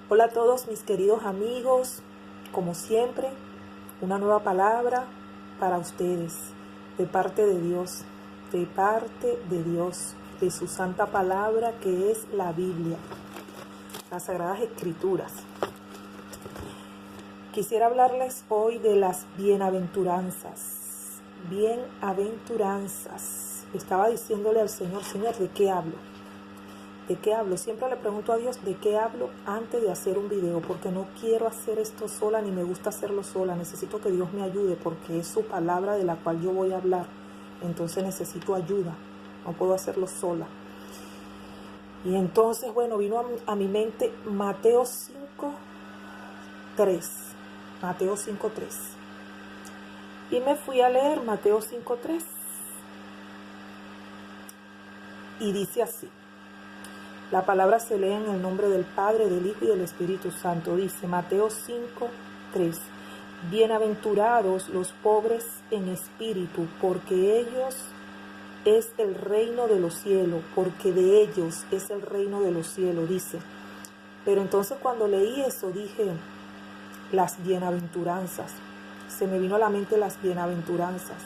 Hola a todos mis queridos amigos, como siempre, una nueva palabra para ustedes, de parte de Dios, de su santa palabra que es la Biblia, las Sagradas Escrituras. Quisiera hablarles hoy de las bienaventuranzas. Bienaventuranzas. Estaba diciéndole al Señor, Señor, ¿de qué hablo? ¿De qué hablo? Siempre le pregunto a Dios de qué hablo antes de hacer un video, porque no quiero hacer esto sola, ni me gusta hacerlo sola. Necesito que Dios me ayude, porque es su palabra de la cual yo voy a hablar. Entonces necesito ayuda, no puedo hacerlo sola. Y entonces, bueno, vino a mi mente Mateo 5:3. Mateo 5:3. Y me fui a leer Mateo 5:3. Y dice así. La palabra se lee en el nombre del Padre, del Hijo y del Espíritu Santo. Dice Mateo 5:3. Bienaventurados los pobres en espíritu, porque ellos es el reino de los cielos, porque de ellos es el reino de los cielos, dice. Pero entonces cuando leí eso dije, las bienaventuranzas. Se me vino a la mente las bienaventuranzas.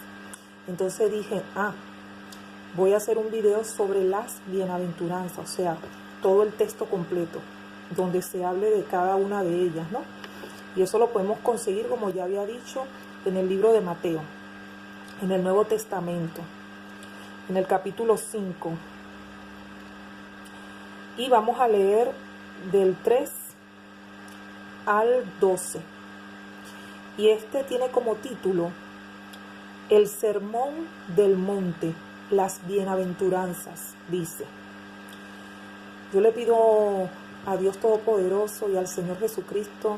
Entonces dije, voy a hacer un video sobre las bienaventuranzas, o sea, todo el texto completo, donde se hable de cada una de ellas, ¿no? Y eso lo podemos conseguir, como ya había dicho, en el libro de Mateo, en el Nuevo Testamento, en el capítulo 5. Y vamos a leer del 3 al 12. Y este tiene como título, El Sermón del Monte. Las bienaventuranzas, dice. Yo le pido a Dios Todopoderoso y al Señor Jesucristo,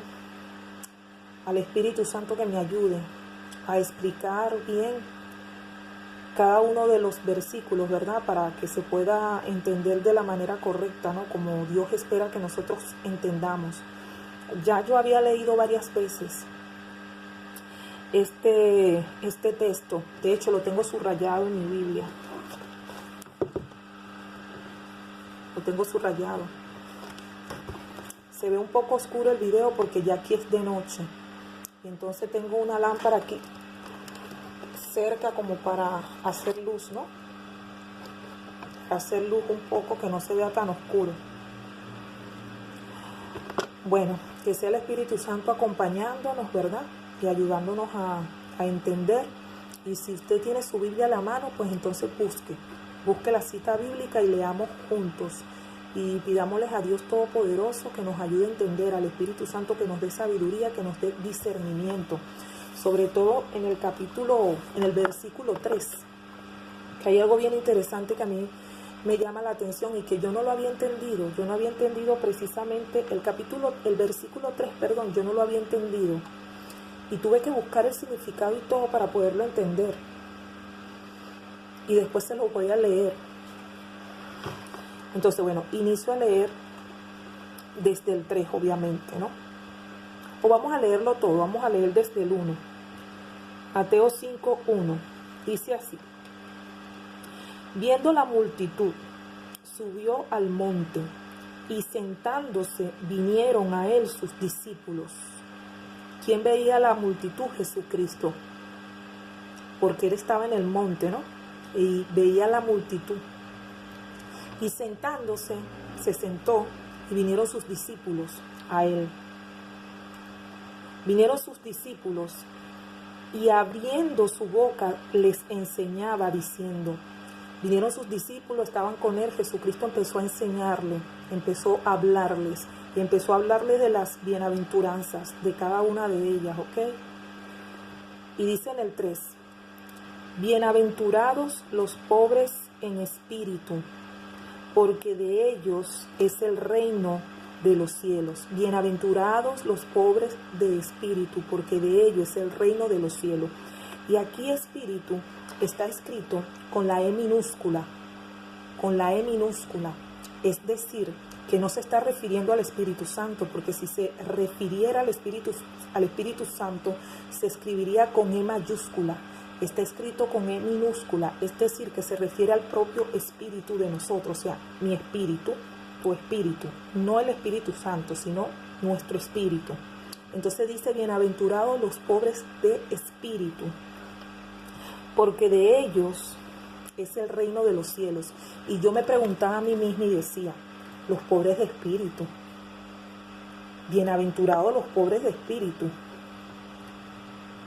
al Espíritu Santo, que me ayude a explicar bien cada uno de los versículos, ¿verdad? Para que se pueda entender de la manera correcta, ¿no? Como Dios espera que nosotros entendamos. Ya yo había leído varias veces este texto. De hecho, lo tengo subrayado en mi Biblia. Lo tengo subrayado. Se ve un poco oscuro el video porque ya aquí es de noche. Y entonces tengo una lámpara aquí cerca como para hacer luz, ¿no? Hacer luz un poco, que no se vea tan oscuro. Bueno, que sea el Espíritu Santo acompañándonos, ¿verdad? Y ayudándonos a entender. Y si usted tiene su Biblia a la mano, pues entonces busque la cita bíblica y leamos juntos. Y pidámosles a Dios Todopoderoso que nos ayude a entender, al Espíritu Santo que nos dé sabiduría, que nos dé discernimiento. Sobre todo en el versículo 3, que hay algo bien interesante que a mí me llama la atención y que yo no lo había entendido. Yo no había entendido precisamente el versículo 3, yo no lo había entendido. Y tuve que buscar el significado y todo para poderlo entender. Y después se lo voy a leer. Entonces, bueno, inicio a leer desde el 3, obviamente, ¿no? O vamos a leerlo todo, vamos a leer desde el 1. Mateo 5:1. Dice así. Viendo la multitud, subió al monte, y sentándose vinieron a él sus discípulos. ¿Quién veía a la multitud? Jesucristo. Porque él estaba en el monte, ¿no? Y veía a la multitud. Y sentándose, se sentó, y vinieron sus discípulos a él. Vinieron sus discípulos, y abriendo su boca les enseñaba diciendo. Vinieron sus discípulos, estaban con él. Jesucristo empezó a enseñarle, empezó a hablarles, y empezó a hablarles de las bienaventuranzas, de cada una de ellas, ¿ok? Y dice en el 3, bienaventurados los pobres en espíritu, porque de ellos es el reino de los cielos. Bienaventurados los pobres de espíritu, porque de ellos es el reino de los cielos. Y aquí espíritu está escrito con la E minúscula, es decir, que no se está refiriendo al Espíritu Santo, porque si se refiriera al Espíritu Santo, se escribiría con E mayúscula. Está escrito con E minúscula, es decir, que se refiere al propio espíritu de nosotros, o sea, mi espíritu, tu espíritu, no el Espíritu Santo, sino nuestro espíritu. Entonces dice, bienaventurados los pobres de espíritu, porque de ellos es el reino de los cielos. Y yo me preguntaba a mí misma y decía, los pobres de espíritu, bienaventurados los pobres de espíritu.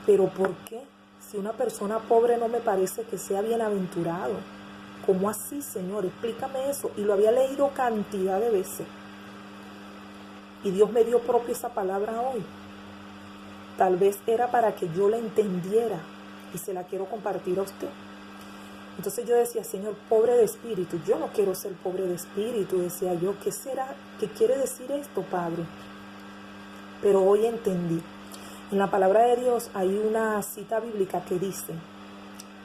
Pero ¿por qué? Si una persona pobre no me parece que sea bienaventurado. ¿Cómo así, Señor? Explícame eso. Y lo había leído cantidad de veces. Y Dios me dio propio esa palabra hoy. Tal vez era para que yo la entendiera y se la quiero compartir a usted. Entonces yo decía, Señor, pobre de espíritu. Yo no quiero ser pobre de espíritu, decía yo. ¿Qué será? ¿Qué quiere decir esto, Padre? Pero hoy entendí. En la palabra de Dios hay una cita bíblica que dice,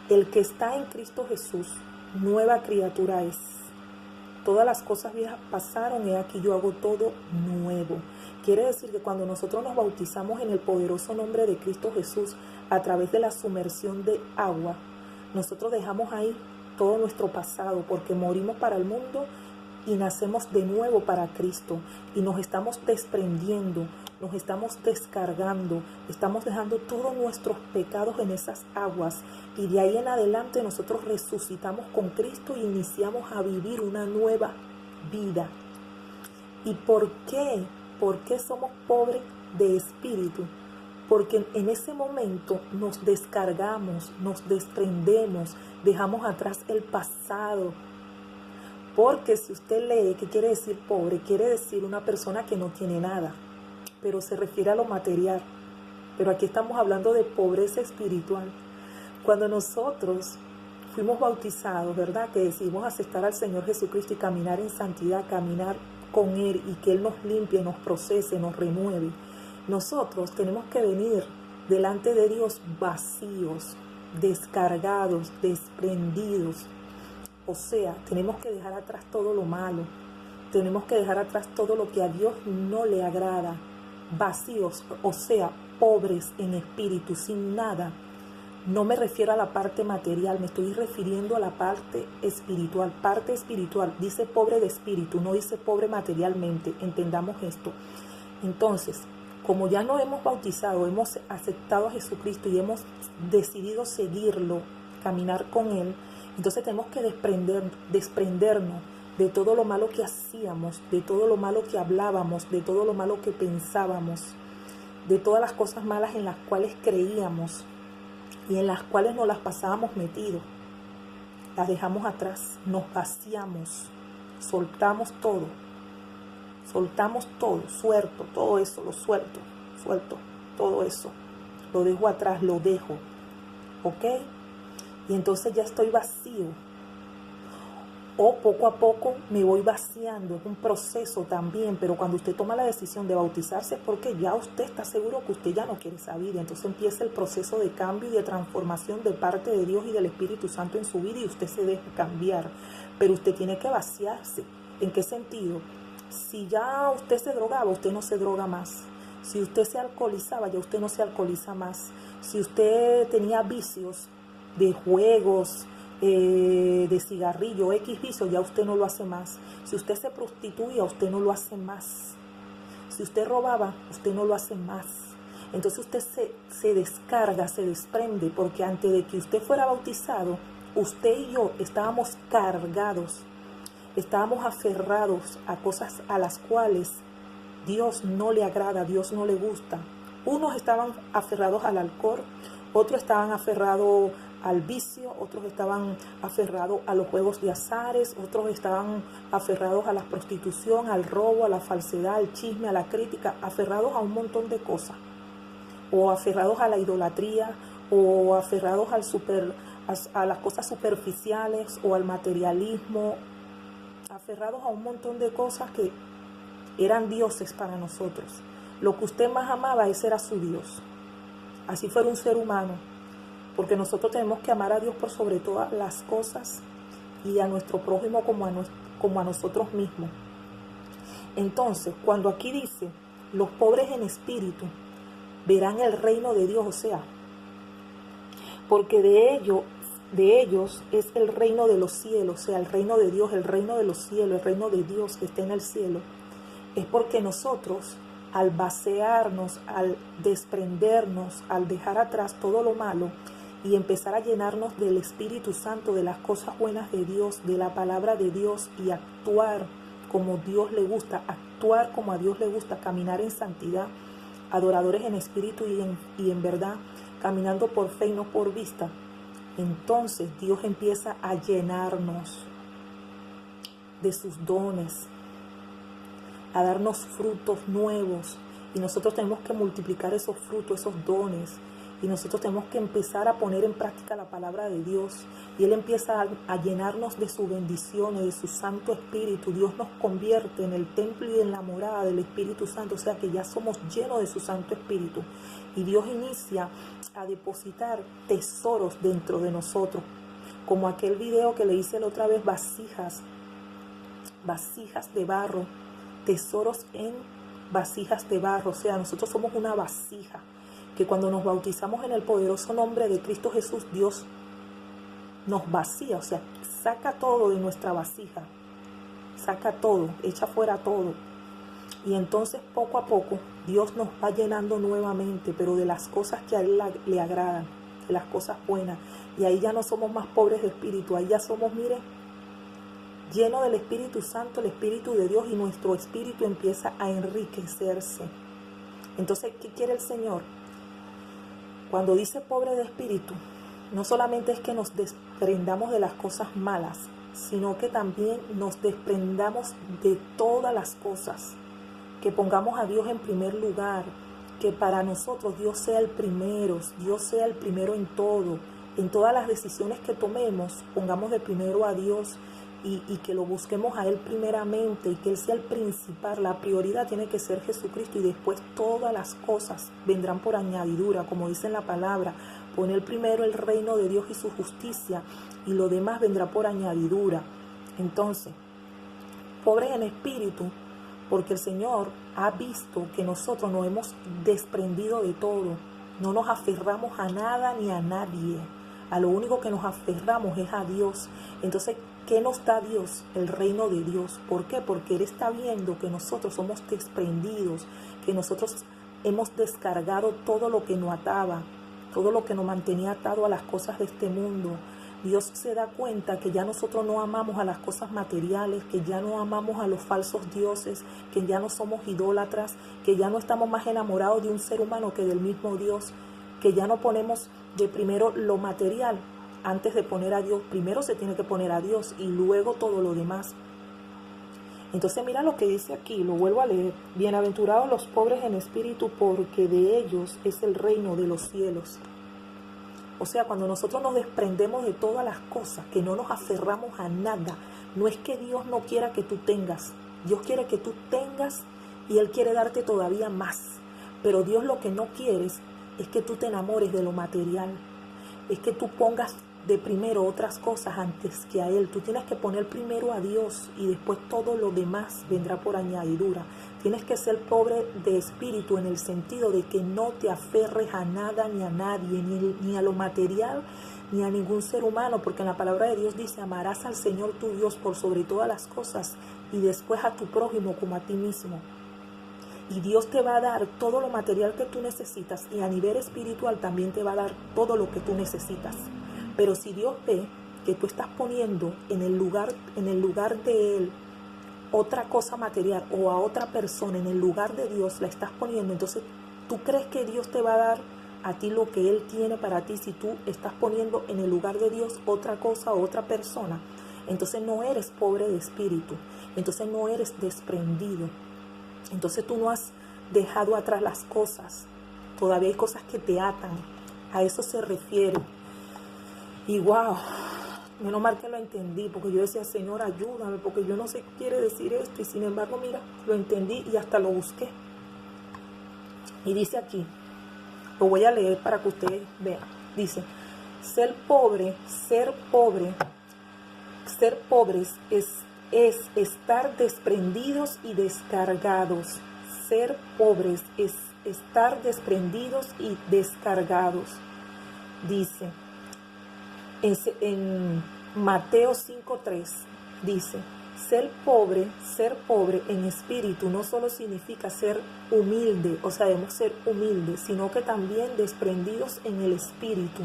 el que está en Cristo Jesús, nueva criatura es. Todas las cosas viejas pasaron y aquí yo hago todo nuevo. Quiere decir que cuando nosotros nos bautizamos en el poderoso nombre de Cristo Jesús, a través de la sumersión de agua, nosotros dejamos ahí todo nuestro pasado, porque morimos para el mundo y nacemos de nuevo para Cristo. Y nos estamos desprendiendo, nos estamos descargando, estamos dejando todos nuestros pecados en esas aguas. Y de ahí en adelante nosotros resucitamos con Cristo y iniciamos a vivir una nueva vida. ¿Y por qué? ¿Por qué somos pobres de espíritu? Porque en ese momento nos descargamos, nos desprendemos, dejamos atrás el pasado. Porque si usted lee, ¿qué quiere decir pobre? Quiere decir una persona que no tiene nada, pero se refiere a lo material. Pero aquí estamos hablando de pobreza espiritual. Cuando nosotros fuimos bautizados, ¿verdad? Que decidimos aceptar al Señor Jesucristo y caminar en santidad, caminar con Él y que Él nos limpie, nos procese, nos renueve. Nosotros tenemos que venir delante de Dios vacíos, descargados, desprendidos. O sea, tenemos que dejar atrás todo lo malo. Tenemos que dejar atrás todo lo que a Dios no le agrada. Vacíos, o sea, pobres en espíritu, sin nada. No me refiero a la parte material, me estoy refiriendo a la parte espiritual. Parte espiritual, dice pobre de espíritu, no dice pobre materialmente. Entendamos esto. Entonces, como ya nos hemos bautizado, hemos aceptado a Jesucristo y hemos decidido seguirlo, caminar con Él, entonces tenemos que desprendernos de todo lo malo que hacíamos, de todo lo malo que hablábamos, de todo lo malo que pensábamos, de todas las cosas malas en las cuales creíamos y en las cuales nos las pasábamos metidos. Las dejamos atrás, nos vaciamos, soltamos todo, suelto, todo eso, lo suelto, todo eso, lo dejo atrás, lo dejo, ¿ok? Y entonces ya estoy vacío. O poco a poco me voy vaciando, es un proceso también, pero cuando usted toma la decisión de bautizarse es porque ya usted está seguro que usted ya no quiere esa vida. Entonces empieza el proceso de cambio y de transformación de parte de Dios y del Espíritu Santo en su vida y usted se deja cambiar. Pero usted tiene que vaciarse. ¿En qué sentido? Si ya usted se drogaba, usted no se droga más. Si usted se alcoholizaba, ya usted no se alcoholiza más. Si usted tenía vicios de juegos, de cigarrillo, X vicio, ya usted no lo hace más. Si usted se prostituía, usted no lo hace más. Si usted robaba, usted no lo hace más. Entonces usted se descarga, se desprende, porque antes de que usted fuera bautizado, usted y yo estábamos cargados, estábamos aferrados a cosas a las cuales Dios no le agrada, Dios no le gusta. Unos estaban aferrados al alcohol, otros estaban aferrados al vicio, otros estaban aferrados a los juegos de azares, otros estaban aferrados a la prostitución, al robo, a la falsedad, al chisme, a la crítica, aferrados a un montón de cosas, o aferrados a la idolatría, o aferrados a las cosas superficiales, o al materialismo, aferrados a un montón de cosas que eran dioses para nosotros. Lo que usted más amaba, ese era su Dios. Así fuera un ser humano. Porque nosotros tenemos que amar a Dios por sobre todas las cosas y a nuestro prójimo como a nosotros mismos. Entonces, cuando aquí dice, los pobres en espíritu verán el reino de Dios, o sea, porque de ellos de ellos es el reino de los cielos, o sea, el reino de Dios, el reino de los cielos, el reino de Dios que está en el cielo, es porque nosotros, al vaciarnos, al desprendernos, al dejar atrás todo lo malo y empezar a llenarnos del Espíritu Santo, de las cosas buenas de Dios, de la palabra de Dios y actuar como Dios le gusta, actuar como a Dios le gusta, caminar en santidad, adoradores en espíritu y en verdad, caminando por fe y no por vista. Entonces Dios empieza a llenarnos de sus dones, a darnos frutos nuevos, y nosotros tenemos que multiplicar esos frutos, esos dones, y nosotros tenemos que empezar a poner en práctica la palabra de Dios, y Él empieza a llenarnos de sus bendiciones, de su Santo Espíritu. Dios nos convierte en el templo y en la morada del Espíritu Santo, o sea que ya somos llenos de su Santo Espíritu, y Dios inicia a depositar tesoros dentro de nosotros, como aquel video que le hice la otra vez, vasijas de barro, tesoros en vasijas de barro. O sea, nosotros somos una vasija que cuando nos bautizamos en el poderoso nombre de Cristo Jesús, Dios nos vacía, o sea, saca todo de nuestra vasija, saca todo, echa fuera todo. Y entonces poco a poco Dios nos va llenando nuevamente, pero de las cosas que a Él le agradan, de las cosas buenas. Y ahí ya no somos más pobres de espíritu, ahí ya somos, mire, lleno del Espíritu Santo, el Espíritu de Dios, y nuestro espíritu empieza a enriquecerse. Entonces, ¿qué quiere el Señor? Cuando dice pobre de espíritu, no solamente es que nos desprendamos de las cosas malas, sino que también nos desprendamos de todas las cosas, que pongamos a Dios en primer lugar, que para nosotros Dios sea el primero en todo, en todas las decisiones que tomemos, pongamos de primero a Dios, y que lo busquemos a Él primeramente, y que Él sea el principal. La prioridad tiene que ser Jesucristo, y después todas las cosas vendrán por añadidura, como dice en la palabra. Poner primero el reino de Dios y su justicia, y lo demás vendrá por añadidura. Entonces, pobres en espíritu, porque el Señor ha visto que nosotros nos hemos desprendido de todo, no nos aferramos a nada ni a nadie, a lo único que nos aferramos es a Dios. Entonces, ¿qué nos da Dios? El reino de Dios. ¿Por qué? Porque Él está viendo que nosotros somos desprendidos, que nosotros hemos descargado todo lo que nos ataba, todo lo que nos mantenía atado a las cosas de este mundo. Dios se da cuenta que ya nosotros no amamos a las cosas materiales, que ya no amamos a los falsos dioses, que ya no somos idólatras, que ya no estamos más enamorados de un ser humano que del mismo Dios, que ya no ponemos de primero lo material antes de poner a Dios. Primero se tiene que poner a Dios y luego todo lo demás. Entonces mira lo que dice aquí, lo vuelvo a leer. Bienaventurados los pobres en espíritu, porque de ellos es el reino de los cielos. O sea, cuando nosotros nos desprendemos de todas las cosas, que no nos aferramos a nada, no es que Dios no quiera que tú tengas. Dios quiere que tú tengas, y Él quiere darte todavía más. Pero Dios lo que no quiere es que tú te enamores de lo material, es que tú pongas de primero otras cosas antes que a Él. Tú tienes que poner primero a Dios, y después todo lo demás vendrá por añadidura. Tienes que ser pobre de espíritu en el sentido de que no te aferres a nada ni a nadie, ni a lo material, ni a ningún ser humano, porque en la palabra de Dios dice: amarás al Señor tu Dios por sobre todas las cosas, y después a tu prójimo como a ti mismo. Y Dios te va a dar todo lo material que tú necesitas, y a nivel espiritual también te va a dar todo lo que tú necesitas. Pero si Dios ve que tú estás poniendo en el lugar de Él otra cosa material, o a otra persona en el lugar de Dios la estás poniendo, entonces tú crees que Dios te va a dar a ti lo que Él tiene para ti si tú estás poniendo en el lugar de Dios otra cosa o otra persona. Entonces no eres pobre de espíritu, entonces no eres desprendido. Entonces tú no has dejado atrás las cosas. Todavía hay cosas que te atan. A eso se refiere. Y wow, menos mal que lo entendí, porque yo decía: Señor, ayúdame, porque yo no sé qué quiere decir esto. Y sin embargo, mira, lo entendí y hasta lo busqué. Y dice aquí, lo voy a leer para que ustedes vean. Dice: ser pobres es estar desprendidos y descargados. Ser pobres es estar desprendidos y descargados. Dice: En Mateo 5:3 dice, ser pobre en espíritu no solo significa ser humilde, o sea, debemos ser humildes, sino que también desprendidos en el espíritu.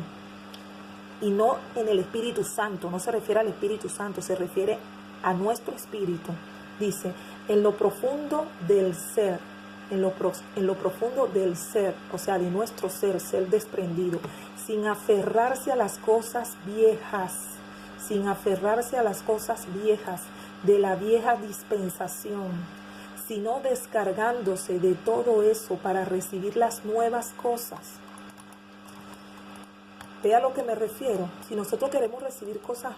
Y no en el Espíritu Santo, no se refiere al Espíritu Santo, se refiere a nuestro espíritu. Dice, en lo profundo del ser, en lo profundo del ser, o sea, de nuestro ser desprendido, sin aferrarse a las cosas viejas, sin aferrarse a las cosas viejas de la vieja dispensación, sino descargándose de todo eso para recibir las nuevas cosas. Ve a lo que me refiero. Si nosotros queremos recibir cosas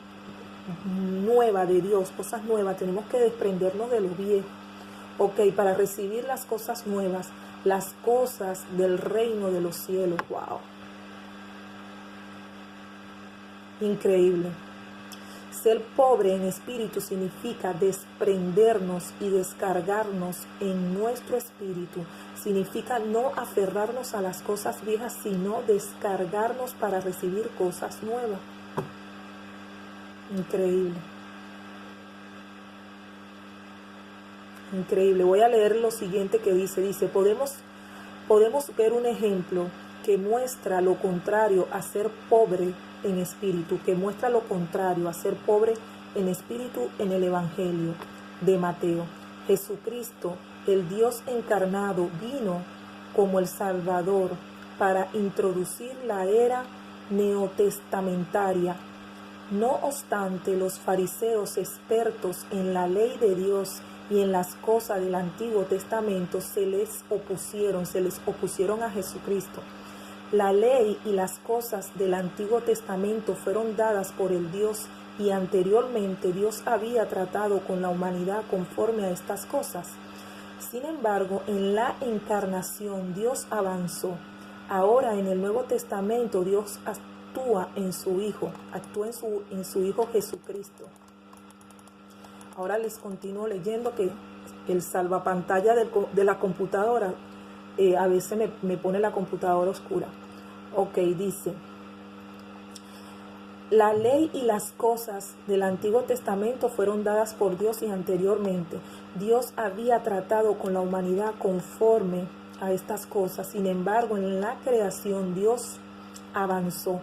nuevas de Dios, cosas nuevas, tenemos que desprendernos de lo viejo. Ok, para recibir las cosas nuevas, las cosas del reino de los cielos. Wow. Increíble. Ser pobre en espíritu significa desprendernos y descargarnos en nuestro espíritu. Significa no aferrarnos a las cosas viejas, sino descargarnos para recibir cosas nuevas. Increíble. Increíble. Voy a leer lo siguiente que dice. Dice, podemos ver un ejemplo que muestra lo contrario a ser pobre en espíritu, que muestra lo contrario a ser pobre en espíritu en el Evangelio de Mateo. Jesucristo, el Dios encarnado, vino como el Salvador para introducir la era neotestamentaria. No obstante, los fariseos expertos en la ley de Dios y en las cosas del Antiguo Testamento se les opusieron a Jesucristo. La ley y las cosas del Antiguo Testamento fueron dadas por el Dios y anteriormente Dios había tratado con la humanidad conforme a estas cosas. Sin embargo, en la encarnación Dios avanzó. Ahora en el Nuevo Testamento Dios actúa en su Hijo Hijo Jesucristo. Ahora les continúo leyendo que el salvapantalla de la computadora a veces me pone la computadora oscura. Ok, dice, la ley y las cosas del Antiguo Testamento fueron dadas por Dios y anteriormente Dios había tratado con la humanidad conforme a estas cosas. Sin embargo, en la creación Dios avanzó.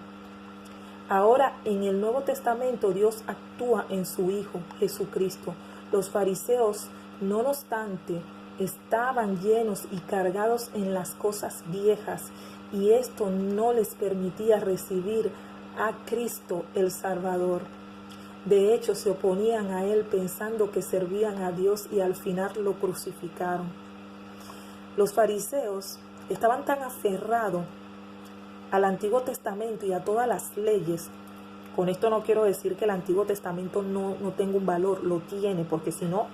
Ahora en el Nuevo Testamento Dios actúa en su Hijo Jesucristo. Los fariseos, no obstante, estaban llenos y cargados en las cosas viejas, y esto no les permitía recibir a Cristo el Salvador. De hecho, se oponían a Él pensando que servían a Dios y al final lo crucificaron. Los fariseos estaban tan aferrados al Antiguo Testamento y a todas las leyes. Con esto no quiero decir que el Antiguo Testamento no tenga un valor, lo tiene, porque si no,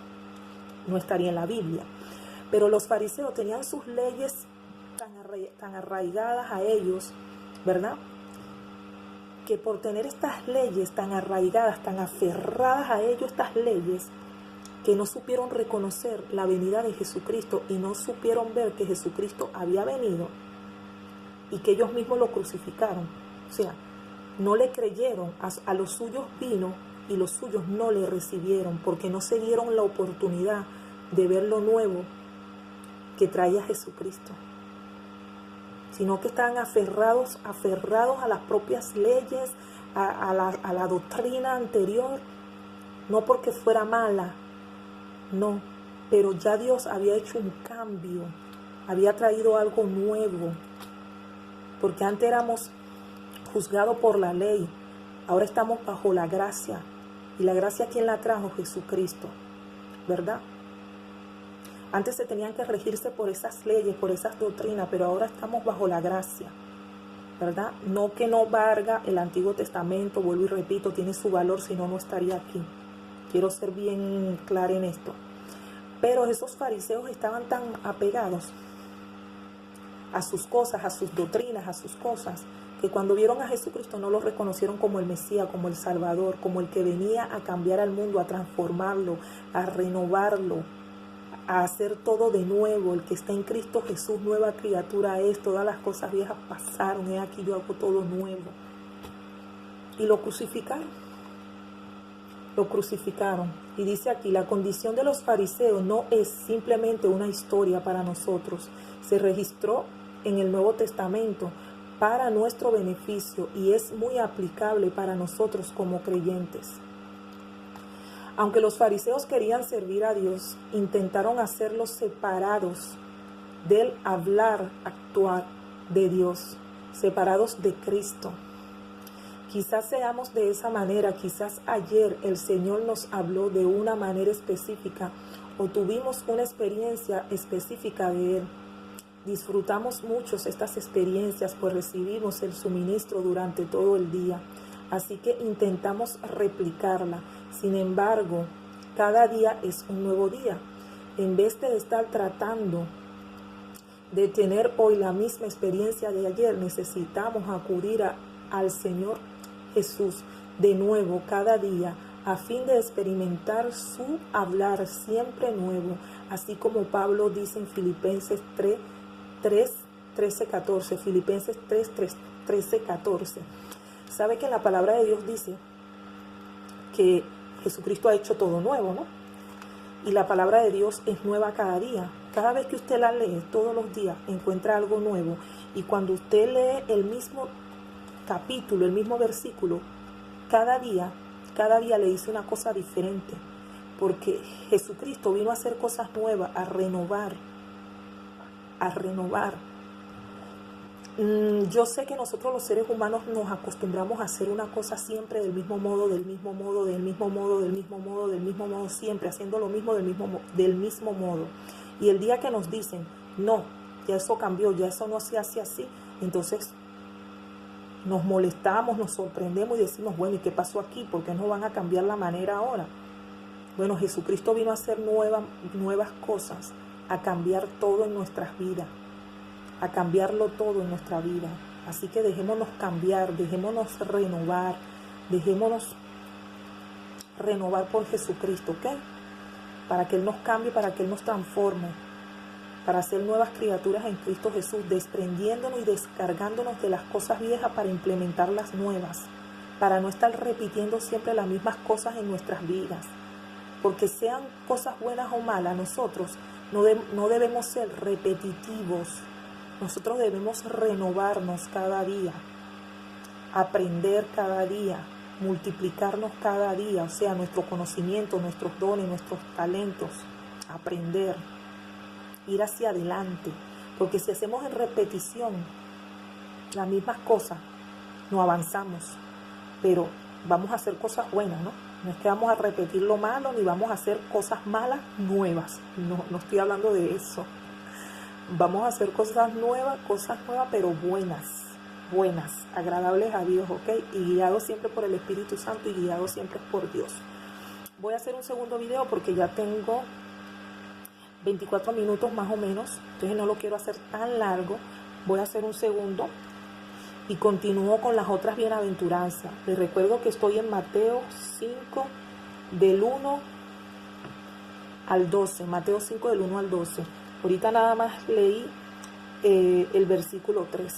no estaría en la Biblia. Pero los fariseos tenían sus leyes tan arraigadas a ellos, ¿verdad? Que por tener estas leyes tan arraigadas, tan aferradas a ellos, estas leyes, que no supieron reconocer la venida de Jesucristo y no supieron ver que Jesucristo había venido y que ellos mismos lo crucificaron. O sea, no le creyeron, a los suyos vino y los suyos no le recibieron porque no se dieron la oportunidad de ver lo nuevo que traía Jesucristo, sino que estaban aferrados a las propias leyes, a la doctrina anterior, no porque fuera mala, no, pero ya Dios había hecho un cambio, había traído algo nuevo, porque antes éramos juzgados por la ley, ahora estamos bajo la gracia, y la gracia, ¿quién la trajo? Jesucristo, ¿verdad? Antes se tenían que regirse por esas leyes, por esas doctrinas, pero ahora estamos bajo la gracia, ¿verdad? No que no valga el Antiguo Testamento, vuelvo y repito, tiene su valor, si no, no estaría aquí. Quiero ser bien clara en esto. Pero esos fariseos estaban tan apegados a sus cosas, a sus doctrinas, a sus cosas, que cuando vieron a Jesucristo no lo reconocieron como el Mesías, como el Salvador, como el que venía a cambiar al mundo, a transformarlo, a renovarlo, a hacer todo de nuevo. El que está en Cristo Jesús, nueva criatura es, todas las cosas viejas pasaron, he aquí yo hago todo nuevo. y lo crucificaron. Lo crucificaron. Y dice aquí, la condición de los fariseos no es simplemente una historia para nosotros. Se registró en el Nuevo Testamento para nuestro beneficio y es muy aplicable para nosotros como creyentes. Aunque los fariseos querían servir a Dios, intentaron hacerlos separados del hablar, actuar de Dios, separados de Cristo. Quizás seamos de esa manera, quizás ayer el Señor nos habló de una manera específica o tuvimos una experiencia específica de Él. Disfrutamos mucho estas experiencias, pues recibimos el suministro durante todo el día. Así que intentamos replicarla. Sin embargo, cada día es un nuevo día. En vez de estar tratando de tener hoy la misma experiencia de ayer, necesitamos acudir al Señor Jesús de nuevo cada día, a fin de experimentar su hablar siempre nuevo, así como Pablo dice en Filipenses 13:14. Filipenses 13:14. Sabe que en la palabra de Dios dice que Jesucristo ha hecho todo nuevo, ¿no? Y la palabra de Dios es nueva cada día. Cada vez que usted la lee, todos los días, encuentra algo nuevo. Y cuando usted lee el mismo capítulo, el mismo versículo, cada día le dice una cosa diferente. Porque Jesucristo vino a hacer cosas nuevas, a renovar. Yo sé que nosotros los seres humanos nos acostumbramos a hacer una cosa siempre del mismo modo, siempre haciendo lo mismo del mismo modo. Y el día que nos dicen, no, ya eso cambió, ya eso no se hace así, entonces nos molestamos, nos sorprendemos y decimos, bueno, ¿y qué pasó aquí? ¿Por qué no van a cambiar la manera ahora? Bueno, Jesucristo vino a hacer nuevas cosas, a cambiar todo en nuestras vidas. A cambiarlo todo en nuestra vida. Así que dejémonos cambiar, dejémonos renovar por Jesucristo, ¿ok? Para que Él nos cambie, para que Él nos transforme, para ser nuevas criaturas en Cristo Jesús, desprendiéndonos y descargándonos de las cosas viejas para implementar las nuevas, para no estar repitiendo siempre las mismas cosas en nuestras vidas. Porque sean cosas buenas o malas, nosotros no debemos ser repetitivos. Nosotros debemos renovarnos cada día, aprender cada día, multiplicarnos cada día, o sea, nuestro conocimiento, nuestros dones, nuestros talentos, aprender, ir hacia adelante, porque si hacemos en repetición las mismas cosas, no avanzamos, pero vamos a hacer cosas buenas, ¿no? No es que vamos a repetir lo malo, ni vamos a hacer cosas malas nuevas, no estoy hablando de eso. Vamos a hacer cosas nuevas, pero buenas, agradables a Dios, ¿ok? Y guiados siempre por el Espíritu Santo y guiados siempre por Dios. Voy a hacer un segundo video porque ya tengo 24 minutos más o menos, entonces no lo quiero hacer tan largo. Voy a hacer un segundo y continúo con las otras bienaventuranzas. Les recuerdo que estoy en Mateo 5, del 1 al 12. Mateo 5, del 1 al 12. Ahorita nada más leí el versículo 3,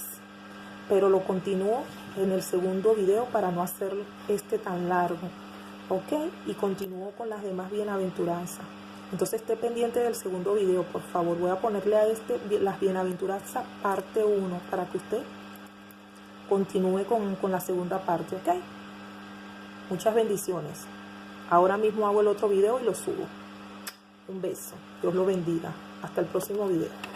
pero lo continúo en el segundo video para no hacer tan largo, ¿ok? Y continúo con las demás bienaventuranzas. Entonces esté pendiente del segundo video, por favor. Voy a ponerle a las bienaventuranzas parte 1 para que usted continúe con la segunda parte, ¿ok? Muchas bendiciones. Ahora mismo hago el otro video y lo subo. Un beso. Dios lo bendiga. Hasta el próximo video.